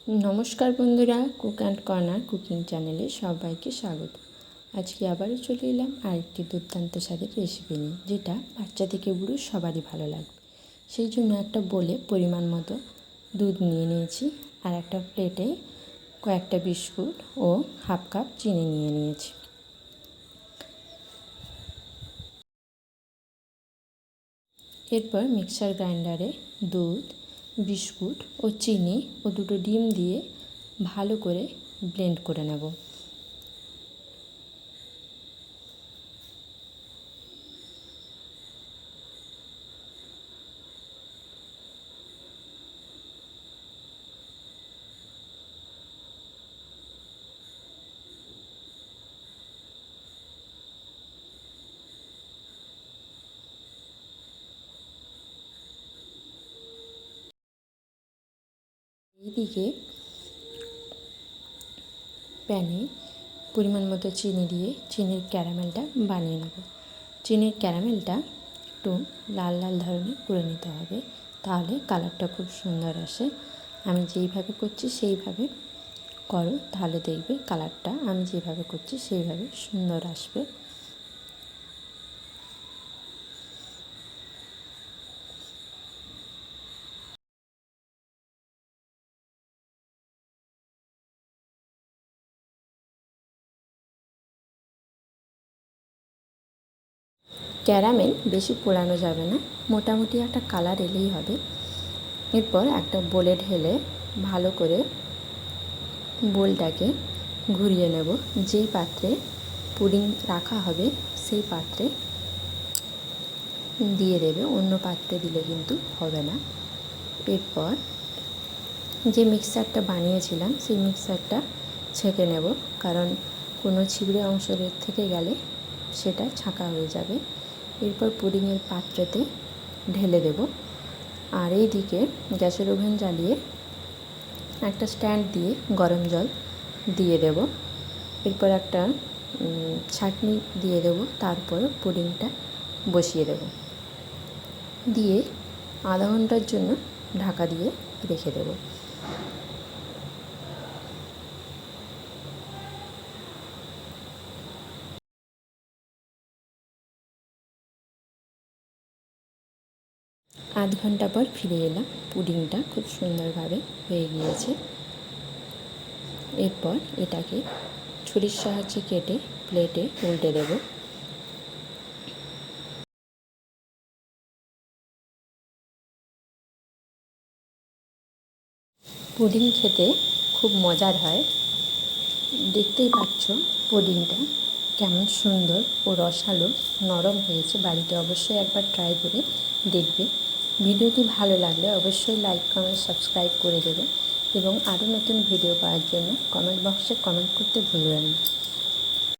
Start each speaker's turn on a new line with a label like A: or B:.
A: नमस्कार बंधुरा cook and corner cooking चैनेले सबाइके स्वागत। आज के आबारो चले एलाम आरेकटी दुर्दान्त स्वादेर रेसिपि निये जेटा बाच्चा थेके बुड़ो सबारই भालो लागबे। सेई जोन्नो एकटा बोले परिमाण मतो दूध निये निয়েছি আর একটা প্লেটে কয়েকটা বিস্কুট ও হাফ কাপ চিনি নিয়ে নিয়েছি। এরপর মিক্সার গ্রাইন্ডারে দুধ বিস্কুট ও চিনি ও দুটো ডিম দিয়ে ভালো করে ব্লেন্ড করে নেব। এইদিকে প্যানে পরিমাণ মতো চিনি দিয়ে চিনির ক্যারামেলটা বানিয়ে নেব। চিনির ক্যারামেলটা একটু লাল লাল ধরনের করে নিতে হবে, তাহলে কালারটা খুব সুন্দর আসে। আমি যেইভাবে করছি সেইভাবে করো, তাহলে দেখবে কালারটা আমি যেভাবে করছি সেইভাবে সুন্দর আসবে। ক্যারামেল বেশি পোড়ানো যাবে না, মোটামুটি একটা কালার এলেই হবে। এরপর একটা বোলে ঢেলে ভালো করে বোলটাকে ঘুরিয়ে নেব। যেই পাত্রে পুডিং রাখা হবে সেই পাত্রে দিয়ে দেবে, অন্য পাত্রে দিলে কিন্তু হবে না। এরপর যে মিক্সারটা বানিয়েছিলাম সেই মিক্সারটা ছেঁকে নেব, কারণ কোনো ছিবড়ে অংশ থেকে গেলে সেটা ছাঁকা হয়ে যাবে। এরপর পুডিংয়ের পাত্রতে ঢেলে দেব। আর এই দিকে গ্যাসের ওভেন জ্বালিয়ে একটা স্ট্যান্ড দিয়ে গরম জল দিয়ে দেব। এরপর একটা ছাঁকনি দিয়ে দেব, তারপর পুডিংটা বসিয়ে দেব, দিয়ে আধা ঘন্টার জন্য ঢাকা দিয়ে রেখে দেব। আধ ঘন্টা পর ফিরে এলাম, পুডিংটা খুব সুন্দরভাবে হয়ে গিয়েছে। এরপর এটাকে ছুরির সাহায্যে কেটে প্লেটে উল্টে দেব। পুডিং খেতে খুব মজার হয়, দেখতেই পাচ্ছ পুডিংটা কেমন সুন্দর ও রসালো নরম হয়েছে। বাড়িতে অবশ্যই একবার ট্রাই করে দেখবে। ভিডিওটি ভালো লাগলে অবশ্যই লাইক কমেন্ট সাবস্ক্রাইব করে দেবে এবং আরও নতুন ভিডিও পাওয়ার জন্য কমেন্ট বক্সে কমেন্ট করতে ভুলবেন না।